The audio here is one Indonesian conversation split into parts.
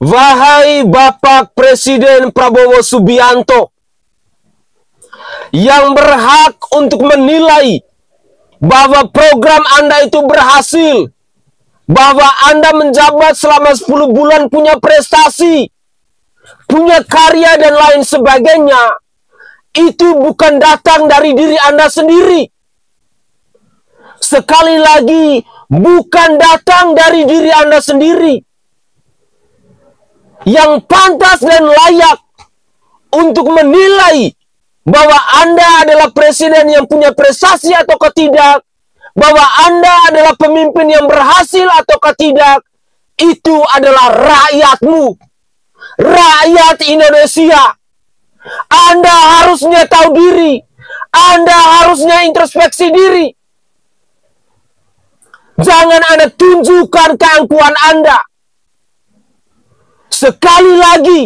Wahai Bapak Presiden Prabowo Subianto, yang berhak untuk menilai bahwa program Anda itu berhasil, bahwa Anda menjabat selama 10 bulan punya prestasi, punya karya dan lain sebagainya, itu bukan datang dari diri Anda sendiri. Sekali lagi, bukan datang dari diri Anda sendiri. Yang pantas dan layak untuk menilai bahwa Anda adalah presiden yang punya prestasi atau tidak, bahwa Anda adalah pemimpin yang berhasil atau tidak, itu adalah rakyatmu, rakyat Indonesia. Anda harusnya tahu diri, Anda harusnya introspeksi diri. Jangan Anda tunjukkan keangkuhan Anda. Sekali lagi,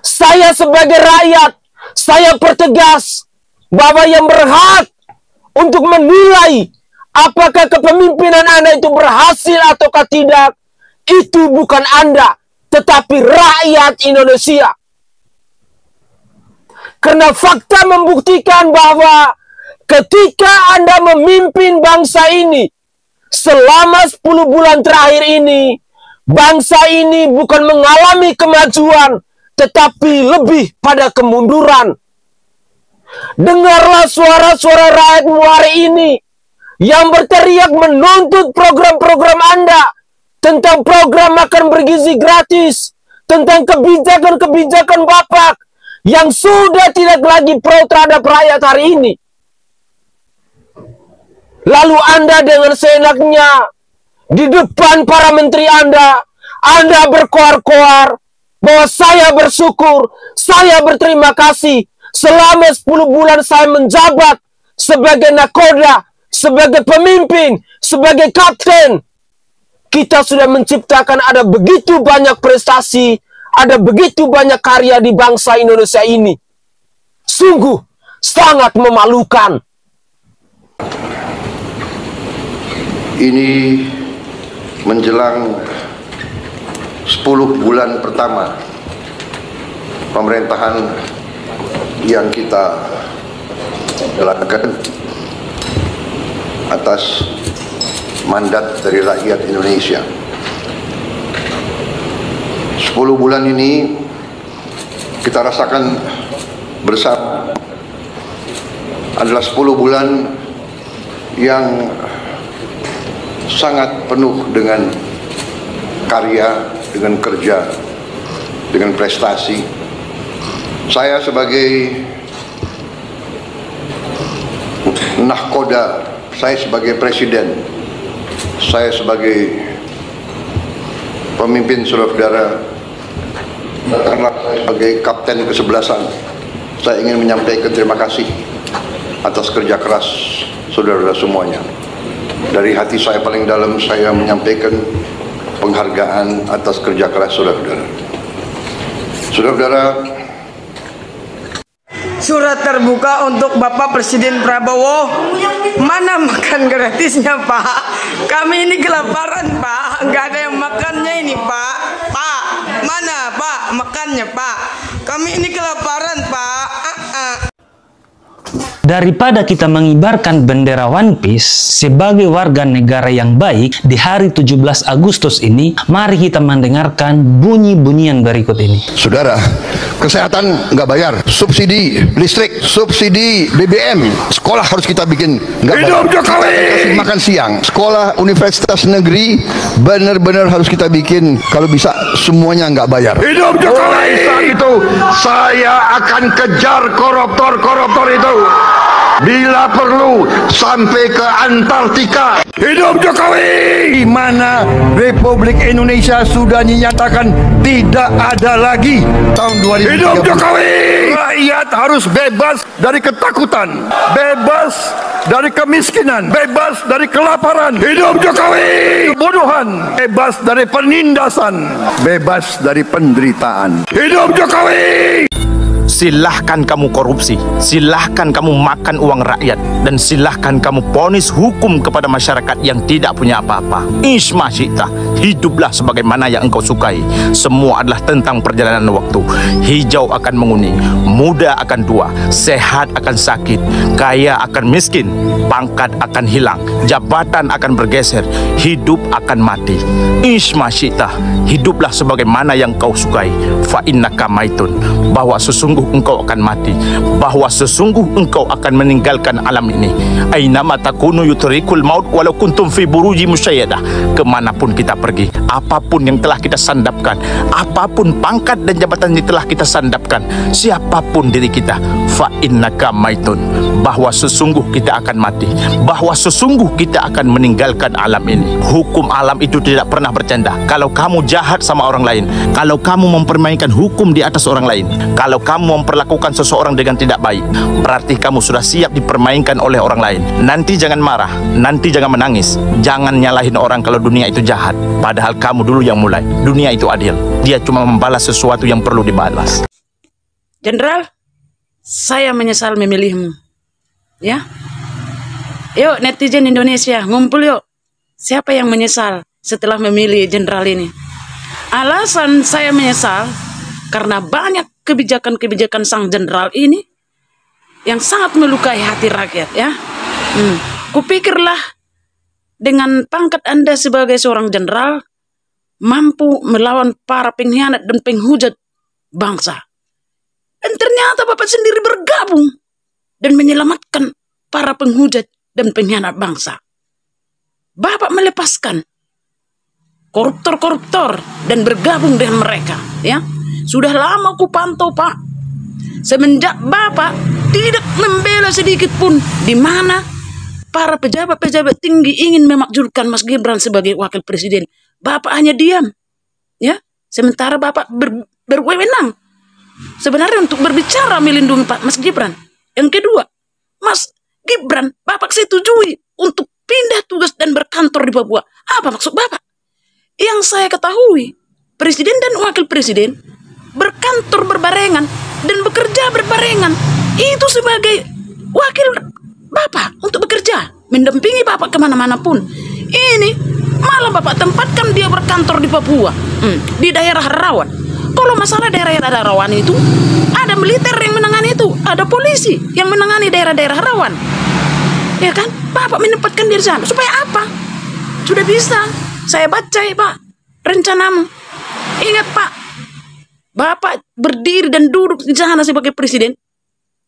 saya sebagai rakyat, saya pertegas bahwa yang berhak untuk menilai apakah kepemimpinan Anda itu berhasil atau tidak, itu bukan Anda, tetapi rakyat Indonesia. Karena fakta membuktikan bahwa ketika Anda memimpin bangsa ini selama 10 bulan terakhir ini, bangsa ini bukan mengalami kemajuan, tetapi lebih pada kemunduran. Dengarlah suara-suara rakyatmu hari ini yang berteriak menuntut program-program Anda, tentang program makan bergizi gratis, tentang kebijakan-kebijakan Bapak yang sudah tidak lagi pro terhadap rakyat hari ini. Lalu Anda dengan seenaknya di depan para menteri Anda berkoar-koar bahwa saya bersyukur, saya berterima kasih selama 10 bulan saya menjabat sebagai nakoda, sebagai pemimpin, sebagai kapten. Kita sudah menciptakan ada begitu banyak prestasi, ada begitu banyak karya di bangsa Indonesia ini. Sungguh sangat memalukan. Ini menjelang 10 bulan pertama pemerintahan yang kita jalankan atas mandat dari rakyat Indonesia. 10 bulan ini kita rasakan bersama adalah 10 bulan yang sangat penuh dengan karya, dengan kerja, dengan prestasi. Saya sebagai nahkoda, saya sebagai presiden, saya sebagai pemimpin saudara-saudara, karena sebagai kapten kesebelasan, saya ingin menyampaikan terima kasih atas kerja keras saudara-saudara semuanya. Dari hati saya paling dalam, saya menyampaikan penghargaan atas kerja keras saudara-saudara. Saudara-saudara, surat terbuka untuk Bapak Presiden Prabowo. Mana makan gratisnya, Pak? Kami ini kelaparan, Pak. Nggak ada yang makannya ini, Pak. Pak, mana, Pak, makannya, Pak? Kami ini kelaparan, Pak. Daripada kita mengibarkan bendera One Piece sebagai warga negara yang baik di hari 17 Agustus ini, mari kita mendengarkan bunyi-bunyian berikut ini. saudara, kesehatan nggak bayar, subsidi listrik, subsidi BBM, sekolah harus kita bikin nggak bayar. Hidup Jokowi! Kasih makan siang, sekolah universitas negeri benar-benar harus kita bikin, kalau bisa semuanya nggak bayar. Hidup Jokowi! Mulai saat itu saya akan kejar koruptor-koruptor itu. Bila perlu sampai ke Antartika. Hidup Jokowi! Di mana Republik Indonesia sudah dinyatakan tidak ada lagi tahun 2030. Hidup Jokowi! Rakyat harus bebas dari ketakutan, bebas dari kemiskinan, bebas dari kelaparan. Hidup Jokowi! Kebodohan, bebas dari penindasan, bebas dari penderitaan. Hidup Jokowi! Silahkan kamu korupsi, silahkan kamu makan uang rakyat, dan silahkan kamu ponis hukum kepada masyarakat yang tidak punya apa-apa. Isma syi'ta, hiduplah sebagaimana yang engkau sukai. Semua adalah tentang perjalanan waktu. Hijau akan menguning, muda akan tua, sehat akan sakit, kaya akan miskin, pangkat akan hilang, jabatan akan bergeser, hidup akan mati. Isma syi'ta, hiduplah sebagaimana yang kau sukai. Fa innaka maitun, bahwa sesungguh engkau akan mati, bahwa sesungguh engkau akan meninggalkan alam ini. Ainama takunu yutrikul maut walau kuntum fi buruji musyayadah. Kemanapun kita pergi, apapun yang telah kita sandapkan, apapun pangkat dan jabatan yang telah kita sandapkan, siapapun diri kita, fa innaka maitun, bahwa sesungguh kita akan mati, bahwa sesungguh kita akan meninggalkan alam ini. Hukum alam itu tidak pernah bercanda. Kalau kamu jahat sama orang lain, kalau kamu mempermainkan hukum di atas orang lain, kalau kamu memperlakukan seseorang dengan tidak baik, berarti kamu sudah siap dipermainkan oleh orang lain. Nanti jangan marah, nanti jangan menangis, jangan nyalahin orang kalau dunia itu jahat, padahal kamu dulu yang mulai. Dunia itu adil, dia cuma membalas sesuatu yang perlu dibalas. Jenderal, saya menyesal memilihmu. Ya, yuk netizen Indonesia ngumpul yuk. Siapa yang menyesal setelah memilih jenderal ini? Alasan saya menyesal karena banyak kebijakan-kebijakan sang jenderal ini yang sangat melukai hati rakyat, ya. Kupikirlah dengan pangkat Anda sebagai seorang jenderal mampu melawan para pengkhianat dan penghujat bangsa. Dan ternyata Bapak sendiri bergabung dan menyelamatkan para penghujat dan pengkhianat bangsa. Bapak melepaskan koruptor-koruptor dan bergabung dengan mereka, ya. Sudah lama ku pantau, Pak. Semenjak Bapak tidak membela sedikit pun di mana para pejabat-pejabat tinggi ingin memakzulkan Mas Gibran sebagai wakil presiden, Bapak hanya diam, ya. Sementara Bapak berwenang sebenarnya untuk berbicara melindungi Pak Mas Gibran. Yang kedua, Mas Gibran Bapak setujui untuk pindah tugas dan berkantor di Papua. Apa maksud Bapak? Yang saya ketahui, presiden dan wakil presiden berkantor berbarengan dan bekerja berbarengan. Itu sebagai wakil Bapak untuk bekerja, mendampingi Bapak kemana-mana pun. Ini malah Bapak tempatkan dia berkantor di Papua, di daerah rawan. Kalau masalah daerah-daerah rawan itu, ada militer yang menangani itu, ada polisi yang menangani daerah-daerah rawan. Ya kan? Bapak menempatkan dia di sana. Supaya apa? Sudah bisa saya baca, Pak, rencanamu. Ingat, Pak, Bapak berdiri dan duduk di sana sebagai presiden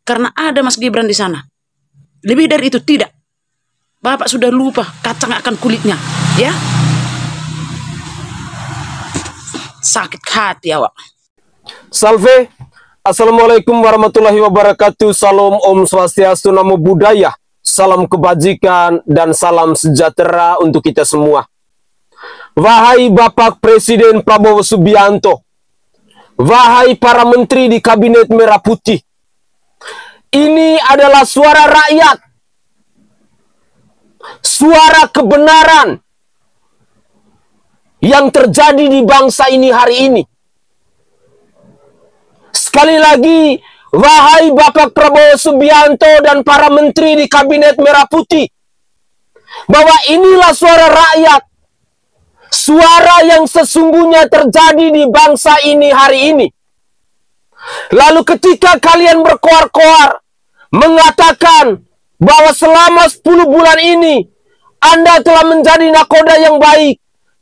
karena ada Mas Gibran di sana. Lebih dari itu tidak. Bapak sudah lupa kacang akan kulitnya, ya. Sakit hati awak. Salve. Assalamualaikum warahmatullahi wabarakatuh. Salam Om Swastiastu, Namo Buddhaya. Salam kebajikan dan salam sejahtera untuk kita semua. Wahai Bapak Presiden Prabowo Subianto, wahai para menteri di Kabinet Merah Putih, ini adalah suara rakyat, suara kebenaran yang terjadi di bangsa ini hari ini. Sekali lagi, wahai Bapak Prabowo Subianto dan para menteri di Kabinet Merah Putih, bahwa inilah suara rakyat, suara yang sesungguhnya terjadi di bangsa ini hari ini. Lalu ketika kalian berkoar-koar mengatakan bahwa selama 10 bulan ini Anda telah menjadi nakoda yang baik,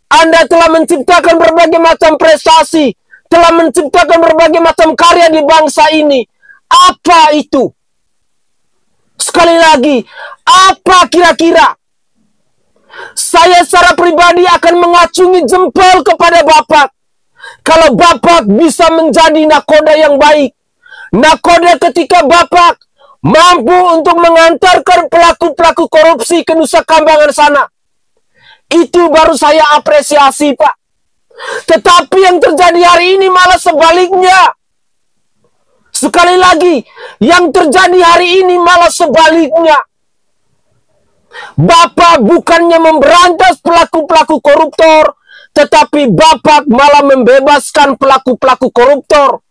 Anda telah menciptakan berbagai macam prestasi, telah menciptakan berbagai macam karya di bangsa ini. Apa itu? Sekali lagi, apa kira-kira? Saya secara pribadi akan mengacungi jempol kepada Bapak kalau Bapak bisa menjadi nakoda yang baik. Nakoda ketika Bapak mampu untuk mengantarkan pelaku-pelaku korupsi ke Nusa Kambangan sana. Itu baru saya apresiasi, Pak. Tetapi yang terjadi hari ini malah sebaliknya. Sekali lagi, yang terjadi hari ini malah sebaliknya. Bapak bukannya memberantas pelaku-pelaku koruptor, tetapi Bapak malah membebaskan pelaku-pelaku koruptor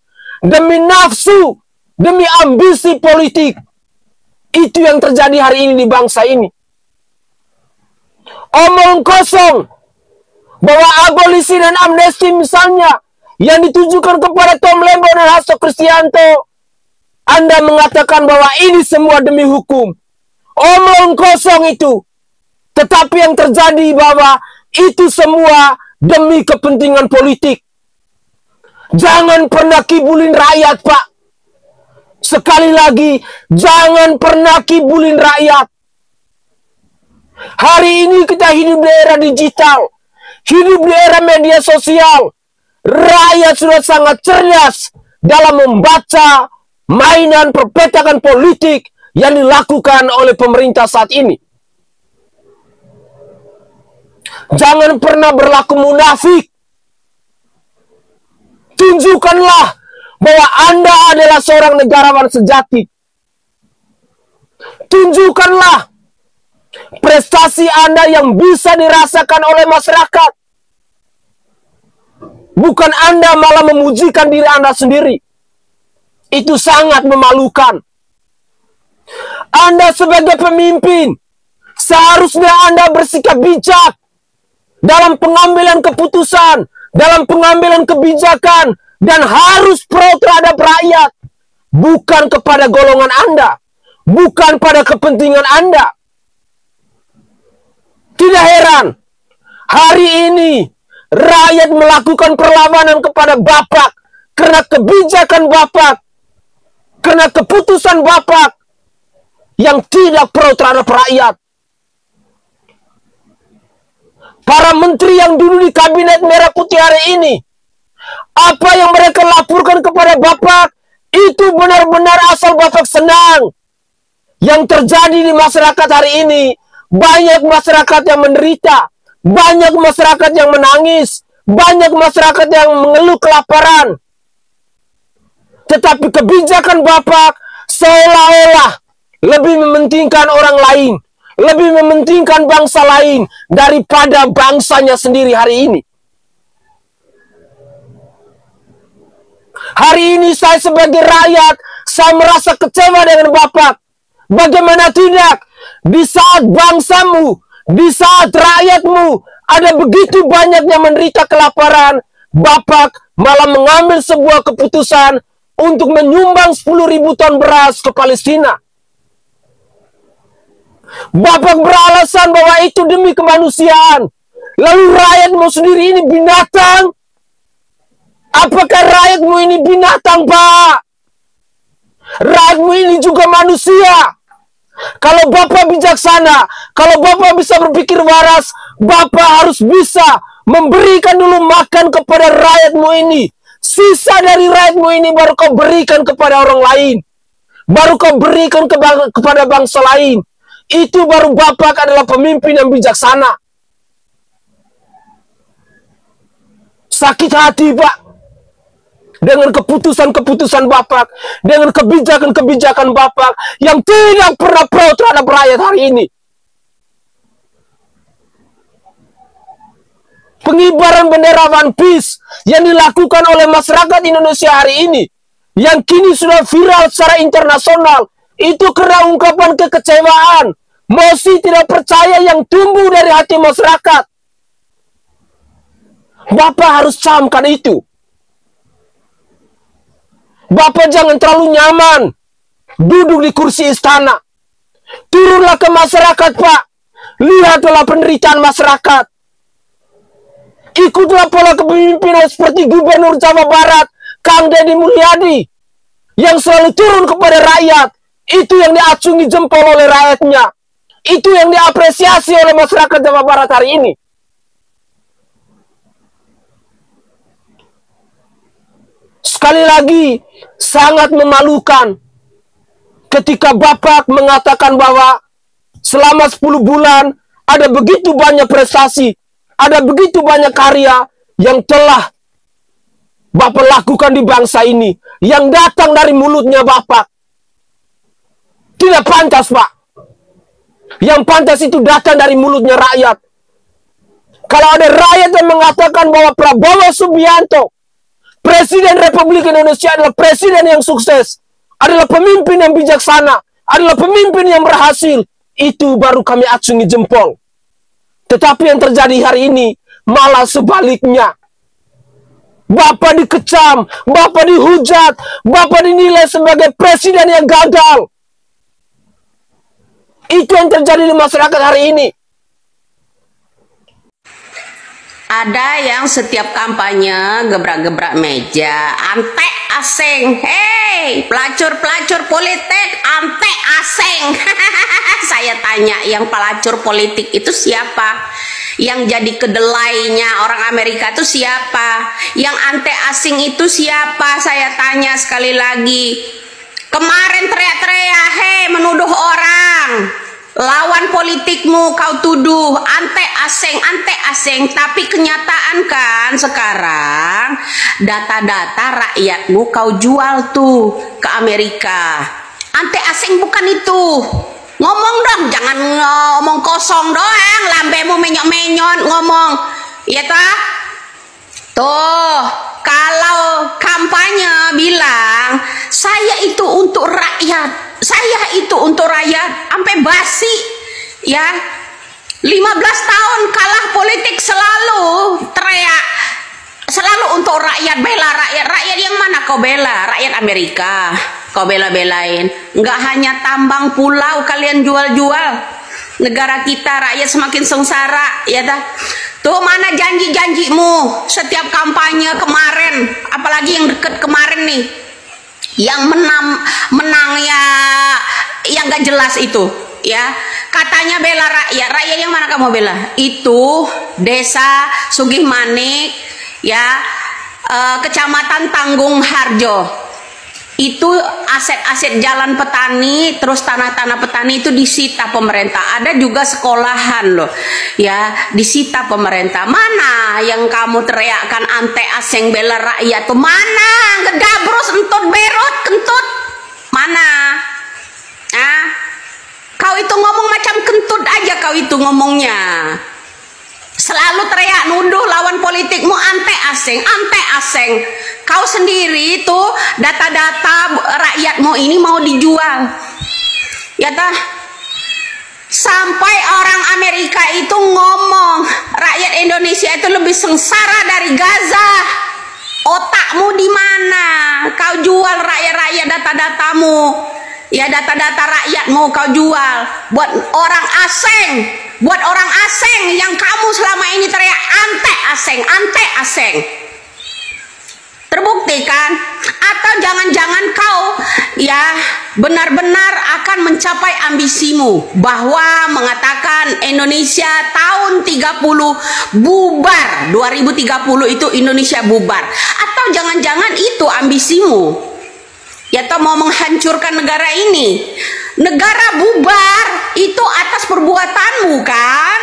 demi nafsu, demi ambisi politik. Itu yang terjadi hari ini di bangsa ini. Omong kosong bahwa abolisi dan amnesti misalnya yang ditujukan kepada Tom Lembo dan Hasto Kristianto, Anda mengatakan bahwa ini semua demi hukum. Omong kosong itu. Tetapi yang terjadi bahwa itu semua demi kepentingan politik. Jangan pernah kibulin rakyat, Pak. Sekali lagi, jangan pernah kibulin rakyat. Hari ini kita hidup di era digital, hidup di era media sosial. Rakyat sudah sangat cerdas dalam membaca mainan perpetakan politik yang dilakukan oleh pemerintah saat ini. Jangan pernah berlaku munafik. Tunjukkanlah bahwa Anda adalah seorang negarawan sejati. Tunjukkanlah prestasi Anda yang bisa dirasakan oleh masyarakat. Bukan Anda malah memujikan diri Anda sendiri. Itu sangat memalukan. Anda sebagai pemimpin, seharusnya Anda bersikap bijak dalam pengambilan keputusan, dalam pengambilan kebijakan, dan harus pro terhadap rakyat. Bukan kepada golongan Anda, bukan pada kepentingan Anda. Tidak heran, hari ini rakyat melakukan perlawanan kepada Bapak karena kebijakan Bapak, karena keputusan Bapak yang tidak pro terhadap rakyat. Para menteri yang dulu di kabinet merah putih hari ini, apa yang mereka laporkan kepada Bapak itu benar-benar asal Bapak senang. Yang terjadi di masyarakat hari ini, banyak masyarakat yang menderita, banyak masyarakat yang menangis, banyak masyarakat yang mengeluh kelaparan. Tetapi kebijakan Bapak seolah-olah lebih mementingkan orang lain, lebih mementingkan bangsa lain daripada bangsanya sendiri hari ini. Hari ini saya sebagai rakyat, saya merasa kecewa dengan Bapak. Bagaimana tidak, di saat bangsamu, di saat rakyatmu ada begitu banyak yang menderita kelaparan, Bapak malah mengambil sebuah keputusan untuk menyumbang 10.000 ton beras ke Palestina. Bapak beralasan bahwa itu demi kemanusiaan. Lalu rakyatmu sendiri ini binatang? Apakah rakyatmu ini binatang, Pak? Rakyatmu ini juga manusia. Kalau Bapak bijaksana, kalau Bapak bisa berpikir waras, Bapak harus bisa memberikan dulu makan kepada rakyatmu ini. Sisa dari rakyatmu ini baru kau berikan kepada orang lain. Baru kau berikan kepada bangsa lain. Itu baru Bapak adalah pemimpin yang bijaksana. Sakit hati, Pak, dengan keputusan-keputusan Bapak, dengan kebijakan-kebijakan Bapak yang tidak pernah pro terhadap rakyat hari ini. Pengibaran bendera One Piece yang dilakukan oleh masyarakat Indonesia hari ini, yang kini sudah viral secara internasional, itu karena ungkapan kekecewaan, mosi tidak percaya yang tumbuh dari hati masyarakat. Bapak harus camkan itu. Bapak jangan terlalu nyaman duduk di kursi istana. Turunlah ke masyarakat, Pak. Lihatlah penderitaan masyarakat. Ikutlah pola kepemimpinan seperti Gubernur Jawa Barat, Kang Deddy Mulyadi, yang selalu turun kepada rakyat. Itu yang diacungi jempol oleh rakyatnya. Itu yang diapresiasi oleh masyarakat Jawa Barat hari ini. Sekali lagi, sangat memalukan ketika Bapak mengatakan bahwa selama 10 bulan ada begitu banyak prestasi, ada begitu banyak karya yang telah Bapak lakukan di bangsa ini, yang datang dari mulutnya Bapak. Tidak pantas, Pak. Yang pantas itu datang dari mulutnya rakyat. Kalau ada rakyat yang mengatakan bahwa Prabowo Subianto, Presiden Republik Indonesia, adalah presiden yang sukses, adalah pemimpin yang bijaksana, adalah pemimpin yang berhasil, itu baru kami acungi jempol. Tetapi yang terjadi hari ini malah sebaliknya. Bapak dikecam, Bapak dihujat, Bapak dinilai sebagai presiden yang gagal. Itu yang terjadi di masyarakat hari ini. Ada yang setiap kampanye gebrak-gebrak meja, ante asing, hei pelacur-pelacur politik, ante asing. Saya tanya, yang pelacur politik itu siapa? Yang jadi kedelainya orang Amerika itu siapa? Yang ante asing itu siapa? Saya tanya sekali lagi. Kemarin teriak-teriak, hei menuduh orang, lawan politikmu kau tuduh ante asing, tapi kenyataan kan sekarang data-data rakyatmu kau jual tuh ke Amerika. Ante asing bukan itu. Ngomong dong, jangan ngomong kosong doang, lambemu menyok-menyot ngomong. Iya toh? Tuh, kalau kampanye bilang saya itu untuk rakyat, saya itu untuk rakyat, sampai basi ya. 15 tahun kalah politik selalu teriak, selalu untuk rakyat, bela rakyat. Rakyat yang mana kau bela? Rakyat Amerika kau bela-belain. Nggak hanya tambang pulau kalian jual-jual, negara kita rakyat semakin sengsara ya dah. Tuh mana janji-janjimu setiap kampanye kemarin, apalagi yang deket kemarin nih, yang menang ya, yang gak jelas itu ya, katanya bela rakyat. Rakyat yang mana kamu bela? Itu desa Sugih Manik ya, kecamatan Tanggung Harjo. Itu aset-aset jalan petani, terus tanah-tanah petani itu disita pemerintah. Ada juga sekolahan loh ya, disita pemerintah. Mana yang kamu teriakkan ante asing bela rakyat tuh? Mana? Gedabrus entut berut kentut mana? Ah, kau itu ngomong macam kentut aja, kau itu ngomongnya. Selalu teriak nuduh lawan politikmu ante asing, ante asing. Kau sendiri itu data-data rakyatmu ini mau dijual ya tah. Sampai orang Amerika itu ngomong rakyat Indonesia itu lebih sengsara dari Gaza. Otakmu di mana? Kau jual rakyat-rakyat data-datamu ya, data-data rakyatmu kau jual buat orang asing, buat orang asing yang kamu selama ini teriak ante asing, ante asing. Terbukti kan? Atau jangan-jangan kau ya benar-benar akan mencapai ambisimu bahwa mengatakan Indonesia tahun 30 bubar, 2030 itu Indonesia bubar. Atau jangan-jangan itu ambisimu ya, toh mau menghancurkan negara ini. Negara bubar itu atas perbuatanmu kan?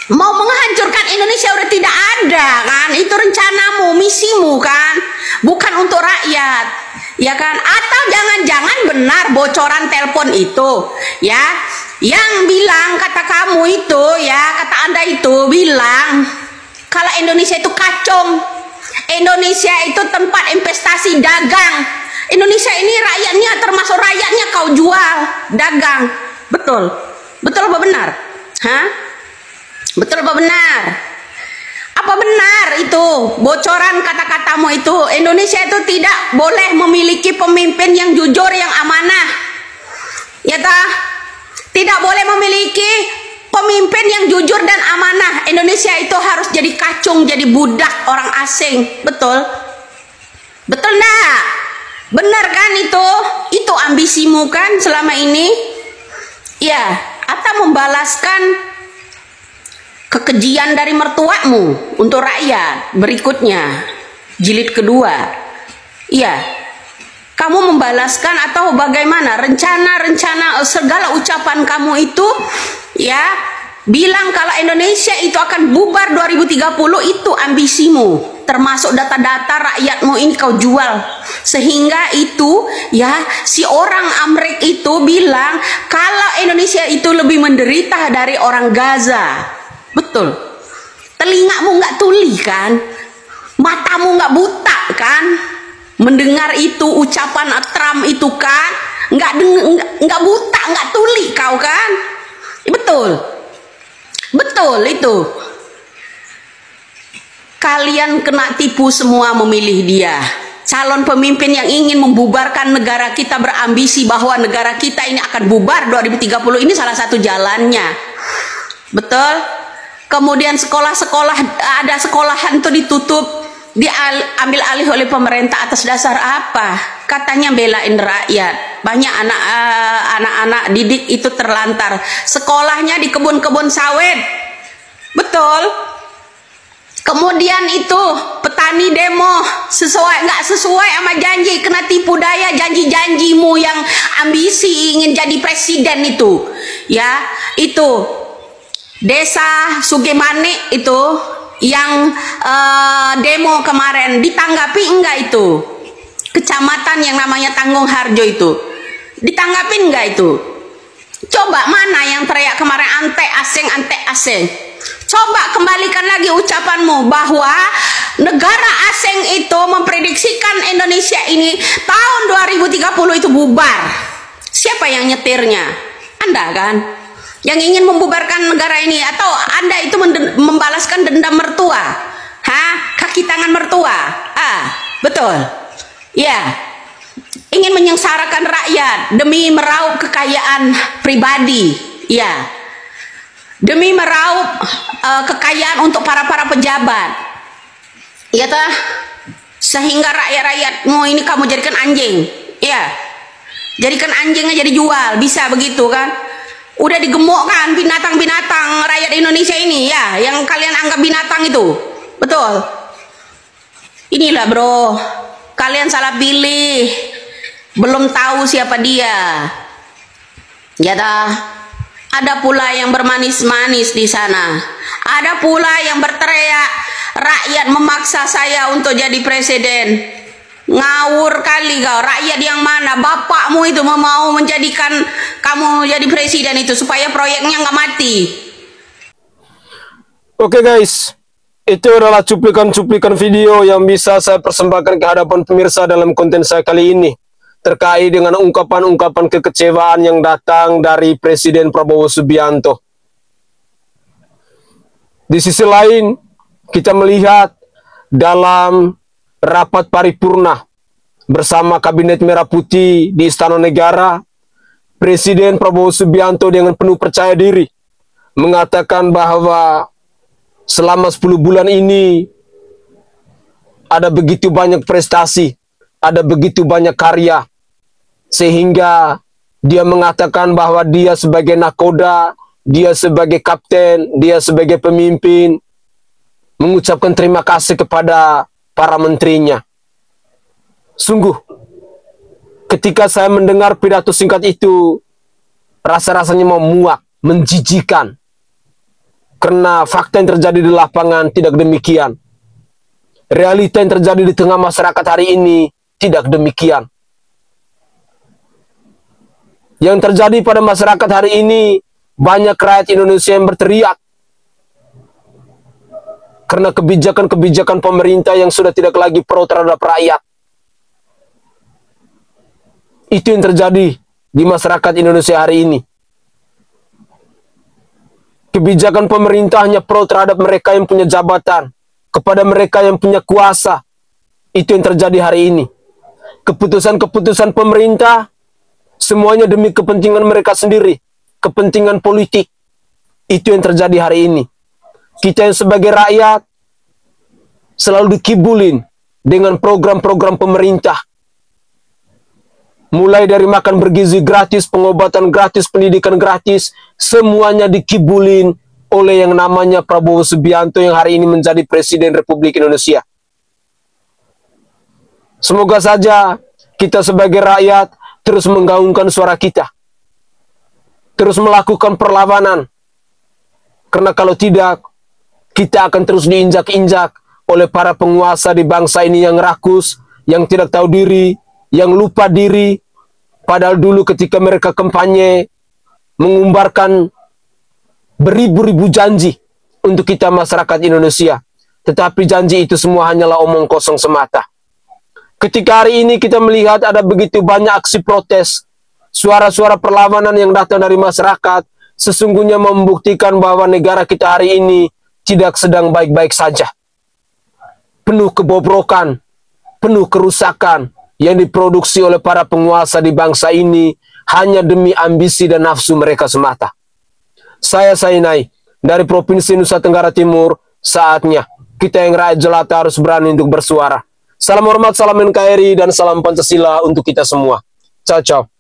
Mau menghancurkan Indonesia udah tidak ada kan? Itu rencanamu, misimu kan? Bukan untuk rakyat ya kan? Atau jangan-jangan benar bocoran telepon itu ya, yang bilang kata kamu itu ya, kata Anda itu bilang kalau Indonesia itu kacung, Indonesia itu tempat investasi dagang. Indonesia ini rakyatnya, termasuk rakyatnya kau jual dagang. Betul? Betul apa benar? Hah? Betul apa benar? Apa benar itu bocoran kata-katamu itu? Indonesia itu tidak boleh memiliki pemimpin yang jujur, yang amanah ya tah? Tidak boleh memiliki pemimpin yang jujur dan amanah. Indonesia itu harus jadi kacung, jadi budak orang asing. Betul? Betul enggak? Benar kan itu? Itu ambisimu kan selama ini? Ya, atau membalaskan kekejian dari mertuamu untuk rakyat. Berikutnya, jilid kedua. Ya, kamu membalaskan atau bagaimana rencana-rencana segala ucapan kamu itu ya, bilang kalau Indonesia itu akan bubar 2030, itu ambisimu. Termasuk data-data rakyatmu ini kau jual, sehingga itu ya, si orang Amerika itu bilang kalau Indonesia itu lebih menderita dari orang Gaza. Betul? Telingamu nggak tuli kan? Matamu nggak buta kan? mendengar itu ucapan Trump itu kan, nggak buta, nggak tuli kau kan? Betul, betul itu. Kalian kena tipu semua memilih dia. Calon pemimpin yang ingin membubarkan negara kita, berambisi bahwa negara kita ini akan bubar 2030, ini salah satu jalannya. Betul? Kemudian sekolah-sekolah, ada sekolahan itu ditutup, diambil alih oleh pemerintah atas dasar apa? Katanya belain rakyat. Banyak anak-anak didik itu terlantar. Sekolahnya di kebun-kebun sawit. Betul? Kemudian itu petani demo nggak sesuai sama janji, kena tipu daya janji-janjimu yang ambisi ingin jadi presiden itu, ya. Itu desa Sugemane itu yang demo kemarin, ditanggapi enggak itu? Kecamatan yang namanya Tanggung Harjo itu ditanggapi enggak itu? Coba mana yang teriak kemarin ante asing. Coba kembalikan lagi ucapanmu bahwa negara asing itu memprediksikan Indonesia ini tahun 2030 itu bubar. Siapa yang nyetirnya? Anda kan? Yang ingin membubarkan negara ini, atau Anda itu membalaskan dendam mertua? Kaki tangan mertua? Betul. Ya. Ingin menyengsarakan rakyat demi meraup kekayaan pribadi. Ya. Demi meraup kekayaan untuk para pejabat, ya toh, sehingga rakyatmu ini kamu jadikan anjing, ya, jadikan anjingnya jadi jual, bisa begitu kan? Udah digemukkan binatang-binatang rakyat Indonesia ini, ya, yang kalian anggap binatang itu, betul? Inilah bro, kalian salah pilih, belum tahu siapa dia, ya toh. Ada pula yang bermanis-manis di sana. Ada pula yang berteriak, rakyat memaksa saya untuk jadi presiden. Ngawur kali kau. Rakyat yang mana? Bapakmu itu mau menjadikan kamu jadi presiden itu supaya proyeknya nggak mati. Oke guys, itu adalah cuplikan-cuplikan video yang bisa saya persembahkan ke hadapan pemirsa dalam konten saya kali ini, terkait dengan ungkapan-ungkapan kekecewaan yang datang dari Presiden Prabowo Subianto. Di sisi lain, kita melihat dalam rapat paripurna bersama Kabinet Merah Putih di Istana Negara, Presiden Prabowo Subianto dengan penuh percaya diri mengatakan bahwa selama 10 bulan ini ada begitu banyak prestasi, ada begitu banyak karya, sehingga dia mengatakan bahwa dia sebagai nakoda, dia sebagai kapten, dia sebagai pemimpin, mengucapkan terima kasih kepada para menterinya. Sungguh, ketika saya mendengar pidato singkat itu, rasa-rasanya mau muak, menjijikan. Karena fakta yang terjadi di lapangan tidak demikian. Realita yang terjadi di tengah masyarakat hari ini tidak demikian. Yang terjadi pada masyarakat hari ini, banyak rakyat Indonesia yang berteriak karena kebijakan-kebijakan pemerintah yang sudah tidak lagi pro terhadap rakyat. Itu yang terjadi di masyarakat Indonesia hari ini. Kebijakan pemerintah hanya pro terhadap mereka yang punya jabatan, kepada mereka yang punya kuasa. Itu yang terjadi hari ini. Keputusan-keputusan pemerintah semuanya demi kepentingan mereka sendiri, kepentingan politik. Itu yang terjadi hari ini. Kita yang sebagai rakyat selalu dikibulin dengan program-program pemerintah. Mulai dari makan bergizi gratis, pengobatan gratis, pendidikan gratis, semuanya dikibulin oleh yang namanya Prabowo Subianto yang hari ini menjadi Presiden Republik Indonesia. Semoga saja kita sebagai rakyat terus menggaungkan suara kita, terus melakukan perlawanan, karena kalau tidak, kita akan terus diinjak-injak oleh para penguasa di bangsa ini yang rakus, yang tidak tahu diri, yang lupa diri. Padahal dulu ketika mereka kampanye mengumbarkan beribu-ribu janji untuk kita masyarakat Indonesia, tetapi janji itu semua hanyalah omong kosong semata. Ketika hari ini kita melihat ada begitu banyak aksi protes, suara-suara perlawanan yang datang dari masyarakat, sesungguhnya membuktikan bahwa negara kita hari ini tidak sedang baik-baik saja. Penuh kebobrokan, penuh kerusakan yang diproduksi oleh para penguasa di bangsa ini hanya demi ambisi dan nafsu mereka semata. Saya Sainai dari Provinsi Nusa Tenggara Timur, saatnya kita yang rakyat jelata harus berani untuk bersuara. Salam hormat, salam NKRI, dan salam Pancasila untuk kita semua. Ciao, ciao.